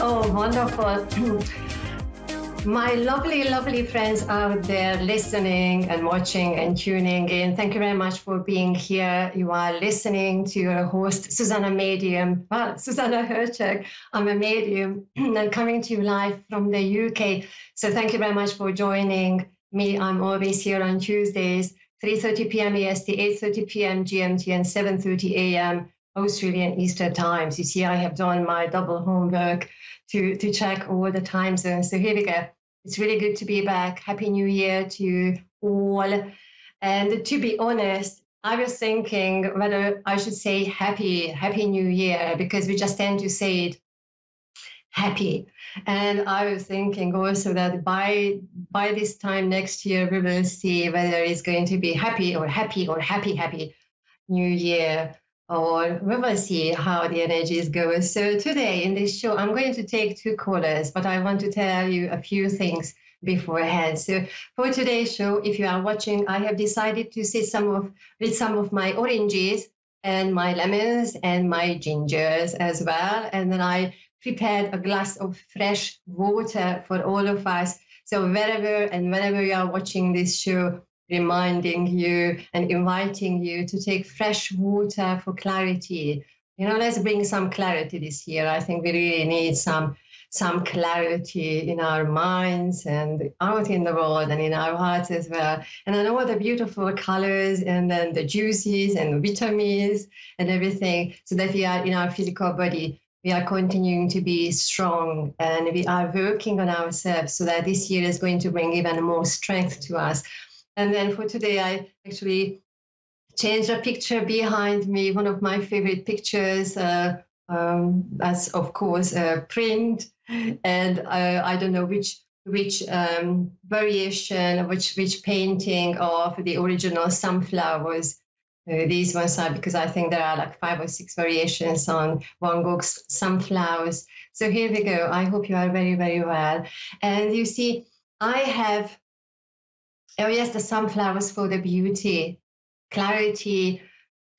Oh, wonderful. My lovely, lovely friends out there listening and watching and tuning in, thank you very much for being here. You are listening to your host, Zsuzsanna Medium, Zsuzsanna Hörcsög. I'm a medium and coming to you live from the UK. So thank you very much for joining me. I'm always here on Tuesdays, 3:30 p.m. EST, 8:30 p.m. GMT, and 7:30 a.m. Australian Eastern Times. You see, I have done my double homework to check all the time zones. So here we go. It's really good to be back. Happy New Year to all. And to be honest, I was thinking whether I should say Happy New Year, because we just tend to say it happy. And I was thinking also that by this time next year, we will see whether it's going to be happy or happy New Year, or we will see how the energies go. So today in this show, I'm going to take two callers, but I want to tell you a few things beforehand. So for today's show, if you are watching, I have decided to sit with some of my oranges and my lemons and my gingers as well. And then I prepared a glass of fresh water for all of us. So wherever and whenever you are watching this show, reminding you and inviting you to take fresh water for clarity. You know, let's bring some clarity this year. I think we really need some clarity in our minds and out in the world and in our hearts as well. And then all the beautiful colors and then the juices and vitamins and everything, so that we are in our physical body. We are continuing to be strong, and we are working on ourselves so that this year is going to bring even more strength to us. And then for today, I actually changed a picture behind me, one of my favorite pictures, that's of course print. And I don't know which variation, which painting of the original sunflowers these ones are, because I think there are like 5 or 6 variations on Van Gogh's sunflowers. So here we go. I hope you are very, very well. And you see, I have, oh yes, the sunflowers for the beauty, clarity,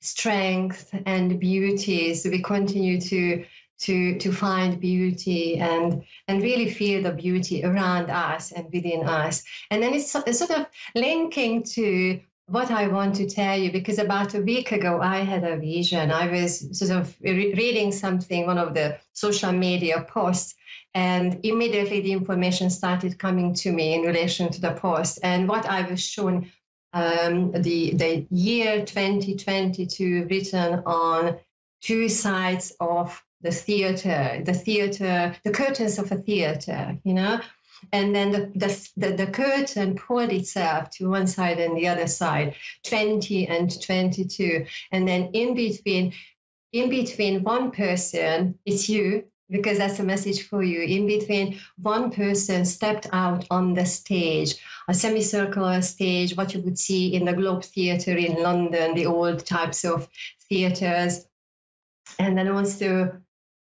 strength, and beauty. So we continue to find beauty and really feel the beauty around us and within us. And then it's sort of linking to what I want to tell you, because about a week ago, I had a vision. I was sort of reading something, one of the social media posts, and immediately the information started coming to me in relation to the post. And what I was shown, the year 2022 written on 2 sides of the theater, the curtains of a theater, you know. And then the curtain pulled itself to one side and the other side, 20 and 22. And then in between one person, it's you, because that's a message for you. In between, one person stepped out on the stage, a semicircular stage, what you would see in the Globe Theatre in London, the old types of theatres. And then also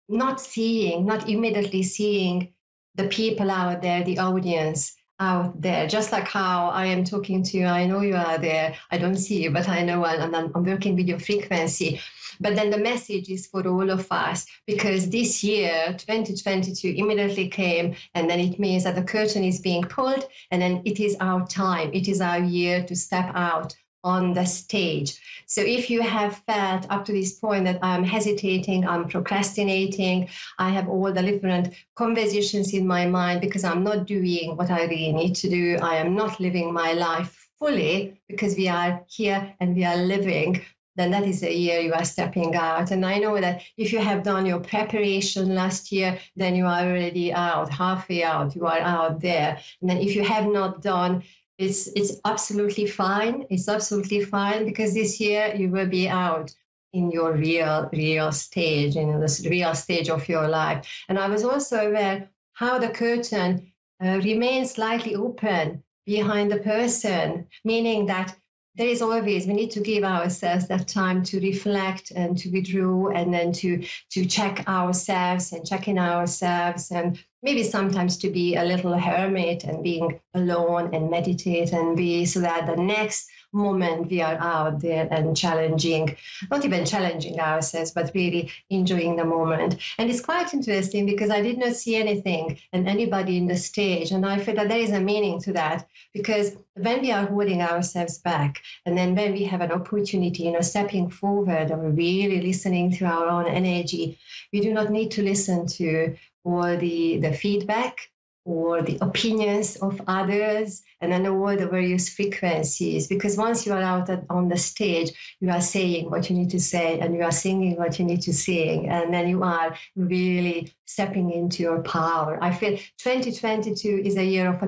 not immediately seeing the people out there, the audience out there, just like how I am talking to you. I know you are there. I don't see you, but I know, and I'm working with your frequency. But then the message is for all of us, because this year, 2022, immediately came, and then it means that the curtain is being pulled, and then it is our time. It is our year to step out on the stage. So if you have felt up to this point that I'm hesitating, I'm procrastinating, I have all the different conversations in my mind because I'm not doing what I really need to do, I am not living my life fully because we are here and we are living, then that is the year you are stepping out. And I know that if you have done your preparation last year, then you are already out, halfway out, you are out there. And then if you have not done, it's absolutely fine. It's absolutely fine, because this year you will be out in your real stage, in this real stage of your life. And I was also aware how the curtain remains slightly open behind the person, meaning that there is always, we need to give ourselves that time to reflect and to withdraw, and then to check ourselves and check in ourselves, and maybe sometimes to be a little hermit and being alone and meditate and be, so that the next moment we are out there and challenging, not even challenging ourselves, but really enjoying the moment. And it's quite interesting because I did not see anything and anybody in the stage. And I feel that there is a meaning to that, because when we are holding ourselves back, and then when we have an opportunity, stepping forward or really listening to our own energy, we do not need to listen to all the feedback or the opinions of others, and then all the various frequencies. Because once you are out on the stage, you are saying what you need to say, and you are singing what you need to sing, and then you are really stepping into your power. I feel 2022 is a year of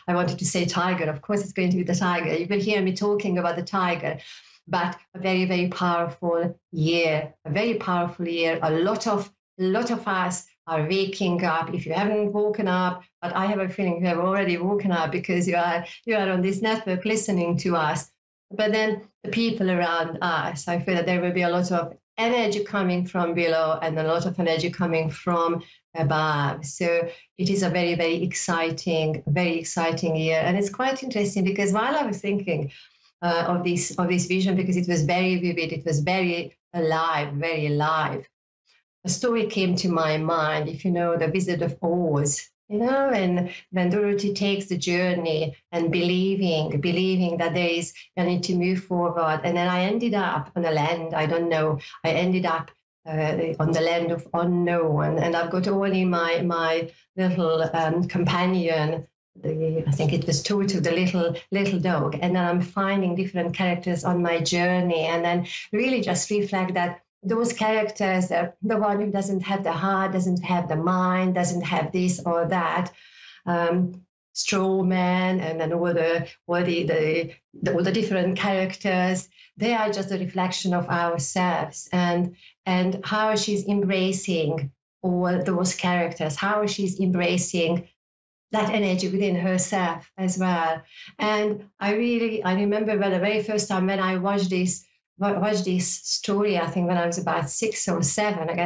I wanted to say tiger. Of course, it's going to be the tiger. You will hear me talking about the tiger. But a very, very powerful year, a very powerful year. A lot of us are waking up. If you haven't woken up, but I have a feeling you have already woken up, because you are on this network listening to us. But then the people around us, I feel that there will be a lot of energy coming from below and a lot of energy coming from above. So it is a very, very exciting year. And it's quite interesting, because while I was thinking of this vision, because it was very vivid, it was very alive. A story came to my mind, if you know the Wizard of Oz, and when Dorothy takes the journey and believing that there is a need to move forward. And then I ended up on a land, I don't know, I ended up on the land of unknown. And I've got only my little companion, I think it was Toto, the little dog. And then I'm finding different characters on my journey, and then really just reflect that those characters, the one who doesn't have the heart, doesn't have the mind, doesn't have this or that, straw man, and then all the different characters, they are just a reflection of ourselves, and how she's embracing all those characters, how she's embracing that energy within herself as well. And I remember the very first time when I watched this story, I think when I was about 6 or 7, that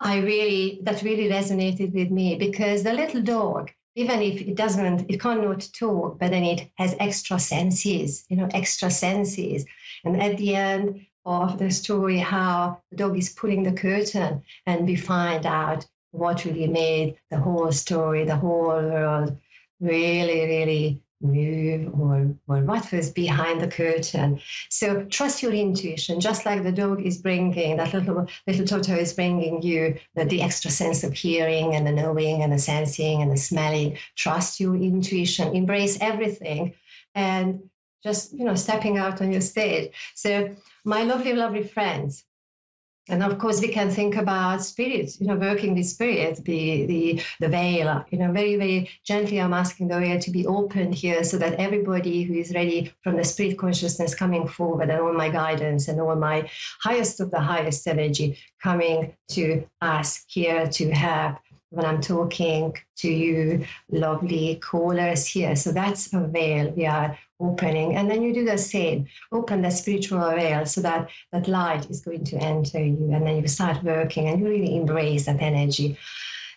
really resonated with me, because the little dog, even if it cannot talk, but then it has extra senses. And at the end of the story, how the dog is pulling the curtain, and we find out what really made the whole story, the whole world really, really move, or what was behind the curtain. So trust your intuition, just like the dog is bringing, that little Toto is bringing you the extra sense of hearing and the knowing and the sensing and the smelling. Trust your intuition, embrace everything, and just, stepping out on your stage. So my lovely, lovely friends, and of course, we can think about spirits, working with spirits, the veil, very, very gently I'm asking the veil to be opened here, so that everybody who is ready from the spirit consciousness coming forward, and all my guidance and all my highest of the highest energy coming to us here to help when I'm talking to you lovely callers here. So that's a veil we are opening. And then you do the same, open the spiritual veil, so that that light is going to enter you, and then you start working and you really embrace that energy.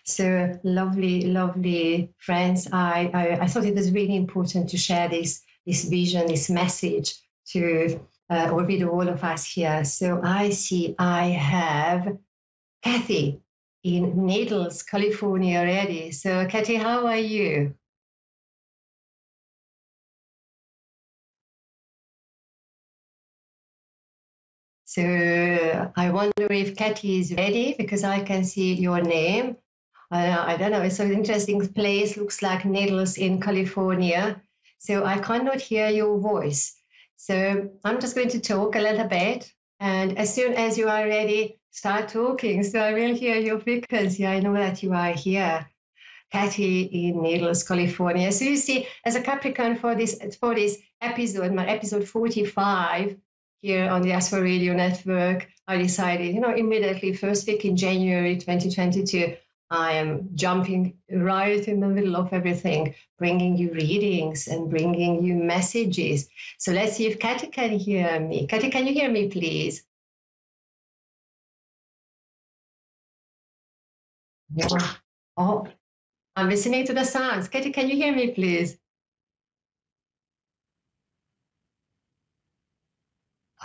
So lovely, lovely friends, I thought it was really important to share this vision, this message to or with all of us here. So I have Kathy in Needles, California already. So Kathy, how are you? So I wonder if Kathy is ready, because I can see your name. I don't know, it's an interesting place, looks like Needles in California. So I cannot hear your voice. So I'm just going to talk a little bit. And as soon as you are ready, start talking. So I will hear your frequency. I know that you are here. Kathy in Needles, California. So you see, as a Capricorn for this episode, my episode 45 here on the Astro Radio Network, I decided, immediately first week in January 2022, I am jumping right in the middle of everything, bringing you readings and bringing you messages. So let's see if Kathy can hear me. Kathy, can you hear me, please? Yeah. Oh, I'm listening to the sounds. Katie, can you hear me, please?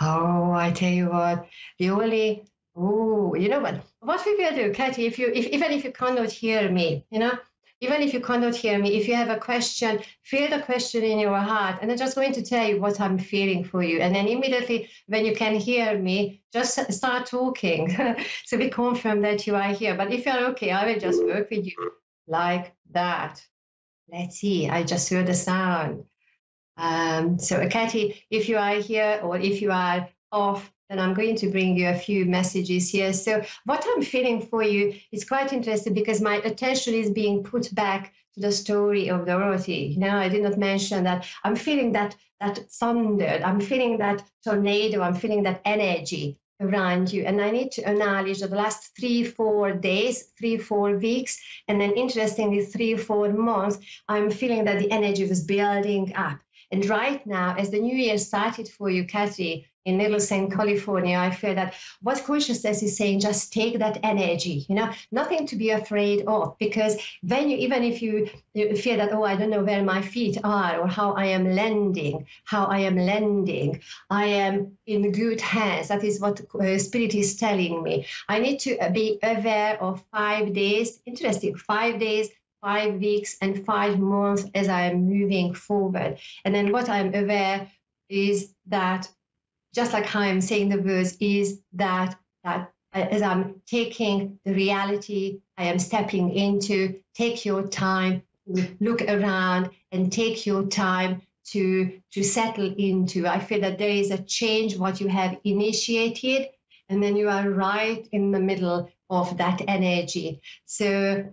Oh, I tell you what, the only, oh, you know what we will do, Katie, even if you cannot hear me, even if you cannot hear me, if you have a question, feel the question in your heart, and I'm just going to tell you what I'm feeling for you. And then immediately when you can hear me, just start talking. So we confirm that you are here. But if you're okay, I will just work with you like that. Let's see, I just heard the sound. So, Katie, if you are here or if you are off, then I'm going to bring you a few messages here. So, what I'm feeling for you is quite interesting because my attention is being put back to the story of Dorothy. I did not mention that I'm feeling that thunder, I'm feeling that tornado, I'm feeling that energy around you. And I need to acknowledge that the last 3-4 days, 3-4 weeks, and then interestingly, 3-4 months, I'm feeling that the energy was building up. And right now, as the new year started for you, Kathy, in Little St. California, I feel that what consciousness is saying, just take that energy, nothing to be afraid of. Because even if you feel that, oh, I don't know where my feet are or how I am landing, I am in good hands. That is what Spirit is telling me. I need to be aware of 5 days, interesting, 5 days, 5 weeks and 5 months as I am moving forward. And then what I'm aware is that, just like how I'm saying the words, is that as I'm taking the reality I am stepping into, take your time to look around and take your time to settle into. I feel that there is a change, what you have initiated, and then you are right in the middle of that energy. So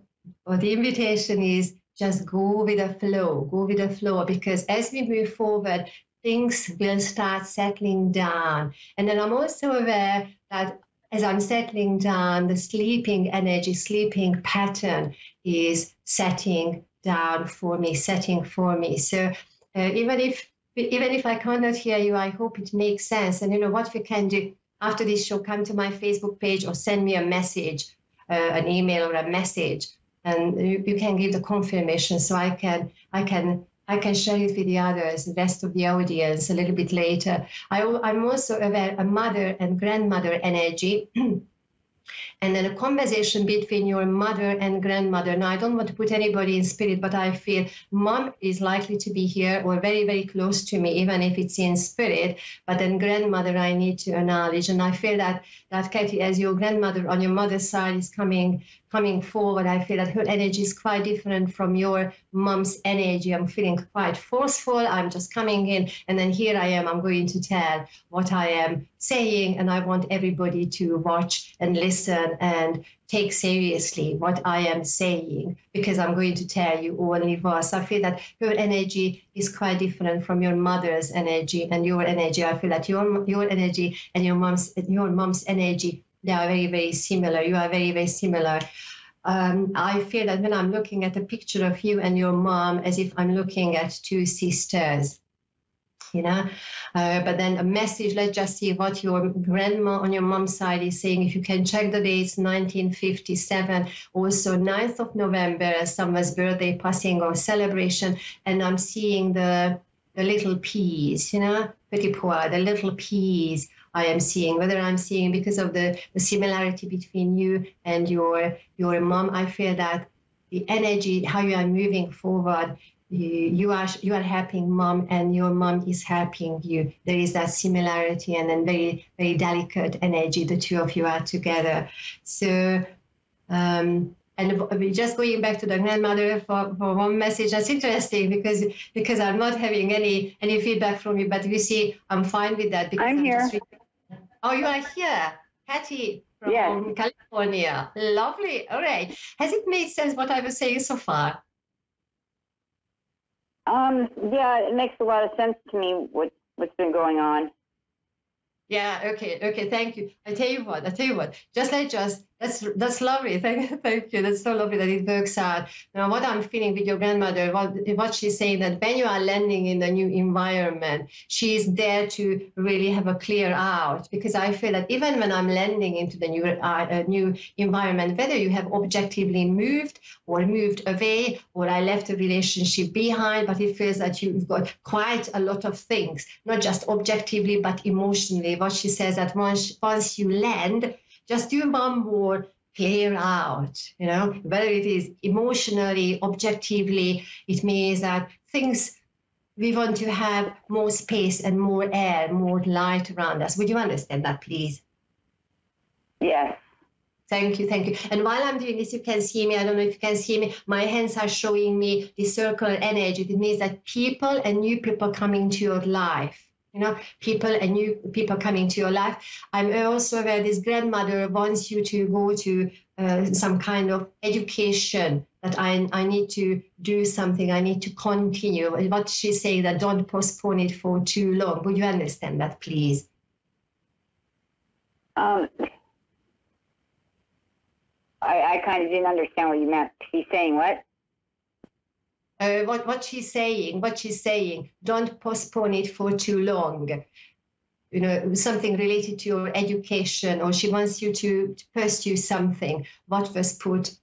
the invitation is just go with the flow, because as we move forward, things will start settling down. And then I'm also aware that as I'm settling down, the sleeping energy, sleeping pattern is setting for me. So even if I cannot hear you, I hope it makes sense. And what we can do after this show, come to my Facebook page or send me a message, an email or a message, and you can give the confirmation so I can share it with the others, the rest of the audience a little bit later. I'm also aware of mother and grandmother energy. And then a conversation between your mother and grandmother. Now, I don't want to put anybody in spirit, but I feel mom is likely to be here or very, very close to me, even if it's in spirit. But then grandmother, I need to acknowledge. And I feel that Katie, as your grandmother on your mother's side is coming forward, I feel that her energy is quite different from your mom's energy. I'm feeling quite forceful. I'm just coming in, and then here I am. I'm going to tell what I am saying, and I want everybody to watch and listen and take seriously what I am saying, because I'm going to tell you only what. I feel that her energy is quite different from your mother's energy and your energy. I feel that your energy and your mom's energy, they are very, very similar. You are very, very similar. I feel that when I'm looking at a picture of you and your mom, as if I'm looking at two sisters, but then a message, let's just see what your grandma on your mom's side is saying. If you can check the dates, 1957, also 9th of November, someone's birthday, passing or celebration, and I'm seeing the little peas, petit pois, the little peas. I am seeing, whether I'm seeing because of the similarity between you and your mom, I feel that the energy, how you are moving forward, you are helping mom and your mom is helping you. There is that similarity and then very, very delicate energy. The two of you are together. So, and we're just going back to the grandmother for one message. That's interesting because I'm not having any feedback from you, but you see, I'm fine with that. Because I'm here. Oh, you are here, Patty from Yes. California. Lovely. All right. Has it made sense what I was saying so far? Yeah, it makes a lot of sense to me what's been going on. Yeah. Okay. Thank you. I tell you what. Just That's lovely. Thank you. That's so lovely that it works out. Now, what I'm feeling with your grandmother, what she's saying, that when you are landing in the new environment, she's there to really have a clear out. Because I feel that even when I'm landing into the new environment, whether you have objectively moved or moved away, or I left a relationship behind, but it feels that you've got quite a lot of things, not just objectively, but emotionally. What she says that once you land, just do one more clear out, whether it is emotionally, objectively, it means that things, we want to have more space and more air, more light around us. Would you understand that, please? Yes. Thank you, thank you. And while I'm doing this, you can see me. I don't know if you can see me. My hands are showing me the circular energy. It means that people and new people coming to your life. People and new people coming to your life. I'm also aware this grandmother wants you to go to some kind of education, that I need to do something, I need to continue. What she's saying, that don't postpone it for too long. Would you understand that, please? I kind of didn't understand what you meant. She's saying what? What she's saying, don't postpone it for too long. Something related to your education, or she wants you to pursue something what was put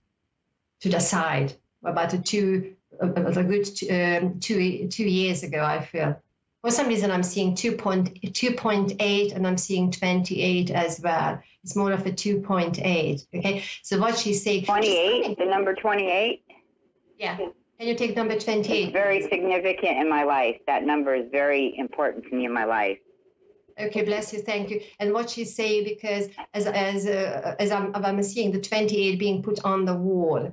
to the side about a good 2 years ago, I feel. For some reason, I'm seeing 2.8 and I'm seeing 28 as well. It's more of a 2.8. Okay. So what she's saying. 28, the number 28? Yeah. Can you take number 28? It's very significant in my life. That number is very important to me in my life. Okay, bless you, thank you. And what she's saying, because as I'm seeing the 28 being put on the wall,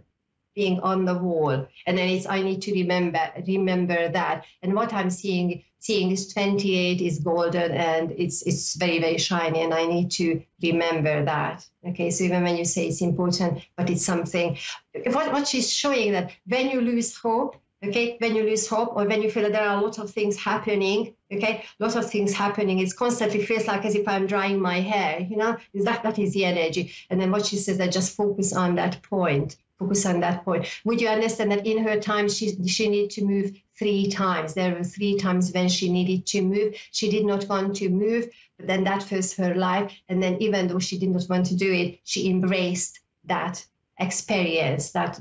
and then I need to remember that. And what I'm seeing is 28 is golden and it's very, very shiny, and I need to remember that. Okay, so even when you say it's important, but it's something, what she's showing, that when you lose hope, okay, when you lose hope, or when you feel that there are a lot of things happening, okay, lots of things happening, it constantly feels like as if I'm drying my hair, that is the energy. And then what she says, that just focus on that point. Would you understand that in her time, she needed to move 3 times? There were 3 times when she needed to move. She did not want to move, but then that was her life. And then even though she did not want to do it, she embraced that experience, that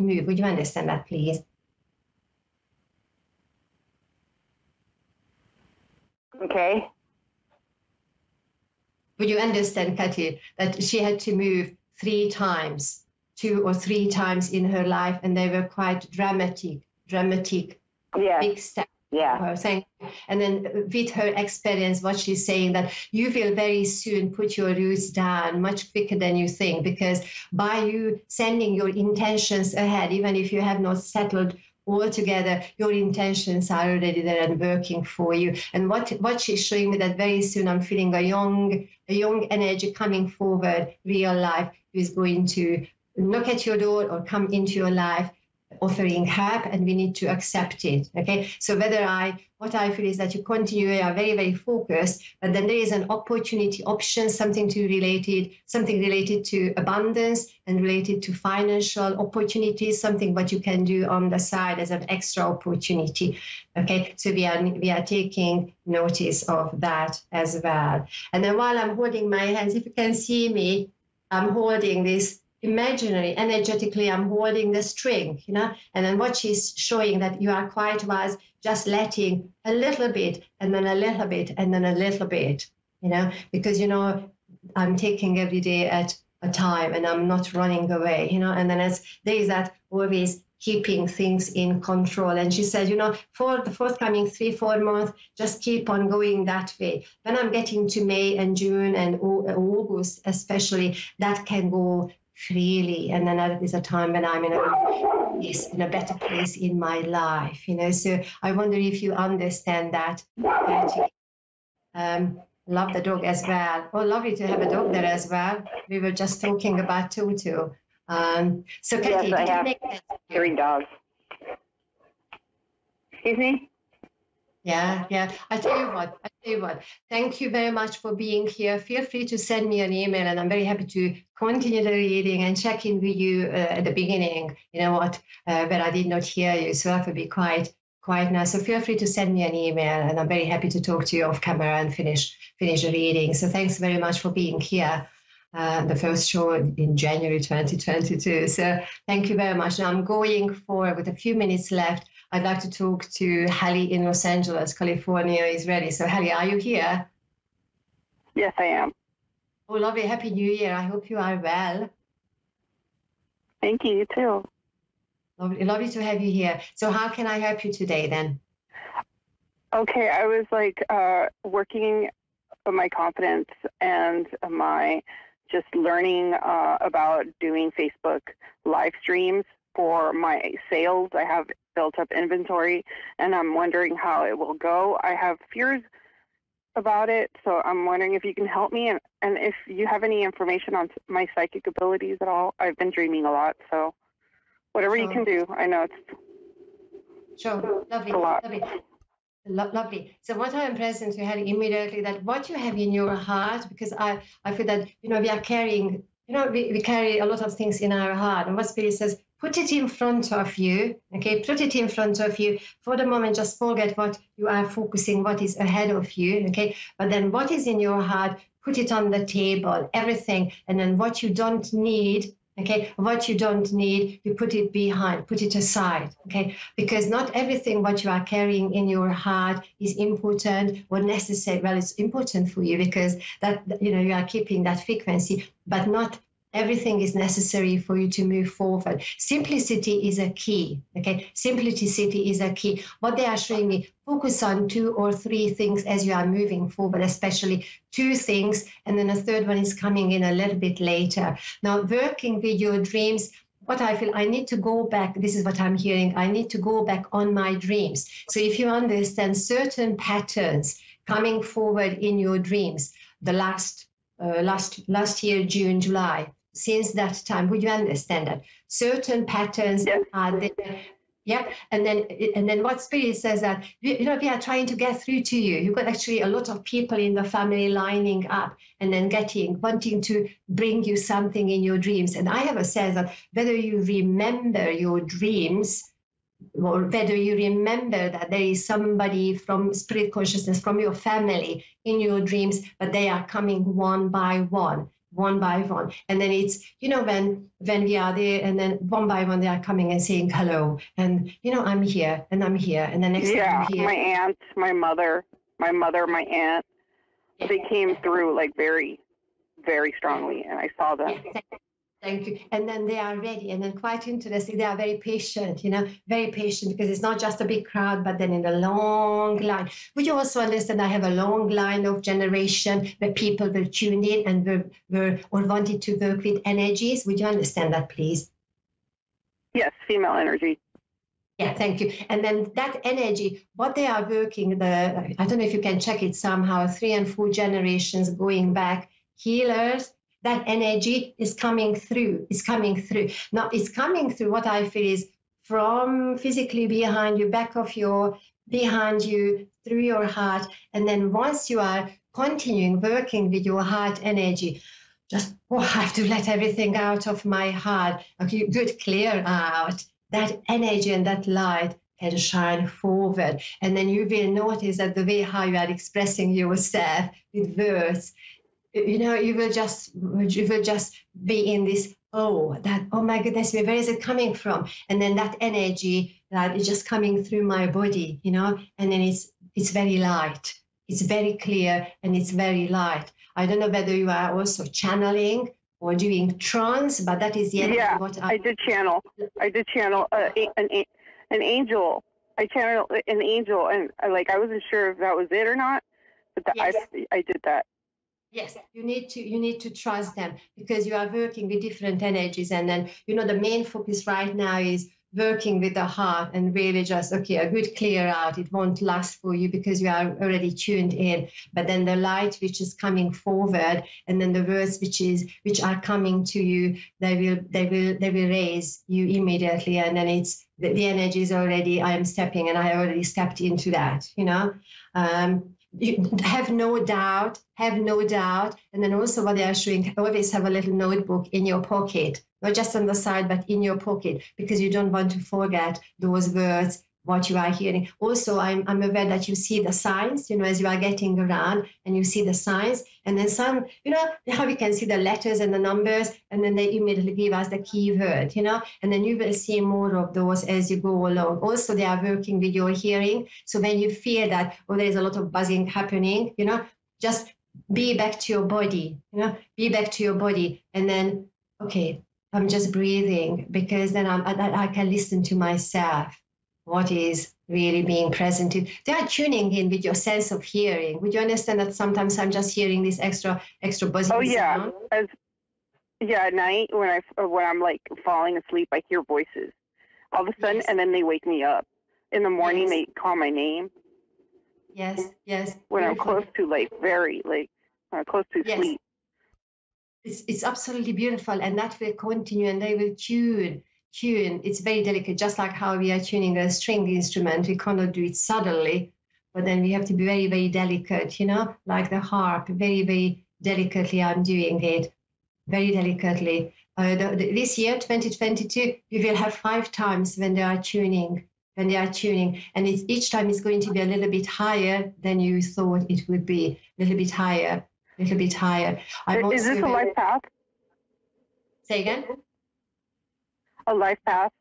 move. Would you understand that, please? Okay. Would you understand, Kathy, that she had to move 3 times? 2 or 3 times in her life, and they were quite dramatic, big steps. Yeah. Thank you. And then with her experience, what she's saying, that you will very soon put your roots down much quicker than you think, because by you sending your intentions ahead, even if you have not settled all together, your intentions are already there and working for you. And what she's showing me, that very soon I'm feeling a young energy coming forward, real life, who is going to knock at your door or come into your life offering help, and we need to accept it. Okay, so what I feel is that you continue, you are very, very focused, but then there is an opportunity option, something related to abundance and related to financial opportunities, something what you can do on the side as an extra opportunity. Okay, so we are taking notice of that as well. And then while I'm holding my hands, if you can see me, I'm holding this imaginary, energetically, I'm holding the string, and then what she's showing, that you are quite wise, just letting a little bit, and then a little bit, and then a little bit, because, I'm taking every day at a time, and I'm not running away, and then there is that always keeping things in control. And she said, for the forthcoming 3-4 months, just keep on going that way. When I'm getting to May and June and August especially, that can go freely, and then that is a time when I'm in a better place in my life, So I wonder if you understand that. Love the dog as well. Oh, lovely to have a dog there as well. We were just talking about Tutu. So Kathy, yes, I have make 3 dogs. Excuse me? Yeah, yeah. I tell you what. Thank you very much for being here. Feel free to send me an email, and I'm very happy to continue the reading and check in with you at the beginning. You know what? Where I did not hear you, so that would be quite nice. So feel free to send me an email, and I'm very happy to talk to you off camera and finish the reading. So thanks very much for being here. The first show in January 2022. So thank you very much. Now I'm going forward with a few minutes left. I'd like to talk to Hallie in Los Angeles, California is ready. So Hallie, are you here? Yes, I am. Oh, lovely. Happy New Year. I hope you are well. Thank you, you too. Lovely to have you here. So how can I help you today then? Okay, I was working on my confidence and my just learning about doing Facebook live streams for my sales. I have built up inventory, and I'm wondering how it will go. I have fears about it, so I'm wondering if you can help me, and if you have any information on my psychic abilities at all. I've been dreaming a lot, so whatever you can do. I know it's lovely, a lot. Lovely. So what I am present to have immediately that what you have in your heart, because I feel that, we are carrying, we carry a lot of things in our heart. And what Spirit says, put it in front of you, okay? Put it in front of you. For the moment, just forget what you are focusing, what is ahead of you, okay? But then what is in your heart, put it on the table, everything. And then what you don't need, okay, what you don't need, you put it behind, put it aside, okay? Because not everything what you are carrying in your heart is important or necessary. Well, it's important for you because that, you are keeping that frequency, but not everything is necessary for you to move forward. Simplicity is a key, okay? Simplicity is a key. What they are showing me, focus on 2 or 3 things as you are moving forward, especially 2 things, and then a third one is coming in a little bit later. Now, working with your dreams, what I feel, I need to go back. This is what I'm hearing. I need to go back on my dreams. So if you understand certain patterns coming forward in your dreams, the last year, June, July, since that time, would you understand that certain patterns are there? Yeah, and then what Spirit says that we are trying to get through to you. You've got actually a lot of people in the family lining up and then wanting to bring you something in your dreams. And I have a sense that whether you remember your dreams or whether you remember that there is somebody from spirit consciousness, from your family in your dreams, but they are coming one by one. And then it's, when we are there and then one by one, they are coming and saying hello. And, I'm here and I'm here. And the next time you're here. My aunt, my mother, my aunt, they came through like very, very strongly. And I saw them. Yeah. Thank you. And then they are ready. And then quite interesting, they are very patient, very patient because it's not just a big crowd, but then in a long line. Would you also understand I have a long line of generation where people were tuned in and were or wanted to work with energies? Would you understand that, please? Yes, female energy. Yeah, thank you. And then that energy, what they are working, I don't know if you can check it somehow, 3 and 4 generations going back, healers, that energy is coming through. Now, it's coming through what I feel is from physically behind you, behind you, through your heart. And then once you are continuing working with your heart energy, just, I have to let everything out of my heart. Okay, good, clear out. That energy and that light can shine forward. And then you will notice that the way how you are expressing yourself with words, you will just be in this, oh my goodness, where is it coming from? And then that energy that is just coming through my body, and then it's very light, it's very clear, and it's very light. I don't know whether you are also channeling or doing trance, but that is the energy. Yeah, I did channel an angel. I channeled an angel, and I wasn't sure if that was it or not, but yes. I did that. Yes, you need to trust them because you are working with different energies, and then the main focus right now is working with the heart and really just, okay, a good clear out. It won't last for you because you are already tuned in. But then the light which is coming forward, and then the words which are coming to you, they will raise you immediately. And then it's the energy is already, I am stepping, and I already stepped into that, you know. You have no doubt. And then also what they are showing, always have a little notebook in your pocket, not just on the side, but in your pocket, because you don't want to forget those words, what you are hearing. Also, I'm aware that you see the signs, you know, as you are getting around, and you see the signs, and then some, you know, how we can see the letters and the numbers, and then they immediately give us the keyword, you know, and then you will see more of those as you go along. Also, they are working with your hearing. So when you feel that, oh, there's a lot of buzzing happening, you know, just be back to your body, you know, be back to your body, and then, okay, I'm just breathing, because then I can listen to myself. What is really being present to. They are tuning in with your sense of hearing. Would you understand that sometimes I'm just hearing this extra buzzing? Oh yeah, sound? At night when I'm like falling asleep, I hear voices all of a sudden, yes. And then they wake me up. In the morning, yes. They call my name. Yes. When I'm close to close to yes. sleep. It's absolutely beautiful, and that will continue, and they will tune. It's very delicate, just like how we are tuning a string instrument. We cannot do it suddenly, but then we have to be very, very delicate, you know, like the harp, very, very delicately. I'm doing it very delicately. This year, 2022, we will have 5 times when they are tuning, and each time is going to be a little bit higher than you thought it would be, a little bit higher. Is this a life path? Say again? A life path?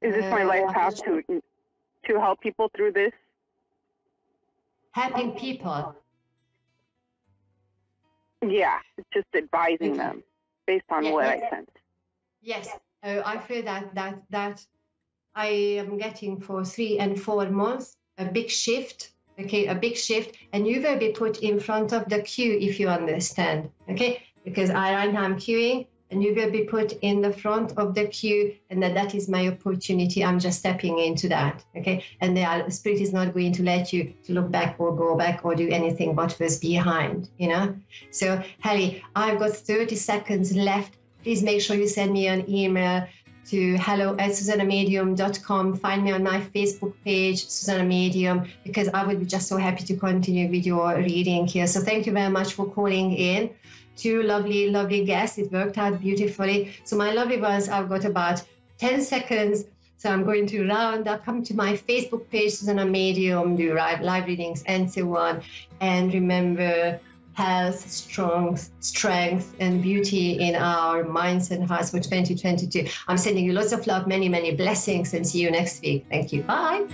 Is this my life path to help people through this? Helping people. Yeah, just advising them based on what I sense. Yes, I feel that I am getting for 3 and 4 months a big shift. Okay, a big shift, and you will be put in front of the queue, if you understand. Okay, because right now I'm queuing, and you will be put in the front of the queue, and that is my opportunity. I'm just stepping into that, okay? And the Spirit is not going to let you to look back or go back or do anything what was behind, you know? So, Hallie, I've got 30 seconds left. Please make sure you send me an email to hello@zsuzannamedium.com. Find me on my Facebook page, Zsuzsanna Medium, because I would be just so happy to continue with your reading here. So thank you very much for calling in. 2 lovely guests. It worked out beautifully. So my lovely ones, I've got about 10 seconds. So I'm going to round up, come to my Facebook page, Zsuzsanna Medium, do live readings and so on. And remember, health, strength, and beauty in our minds and hearts for 2022. I'm sending you lots of love, many, many blessings, and see you next week. Thank you. Bye.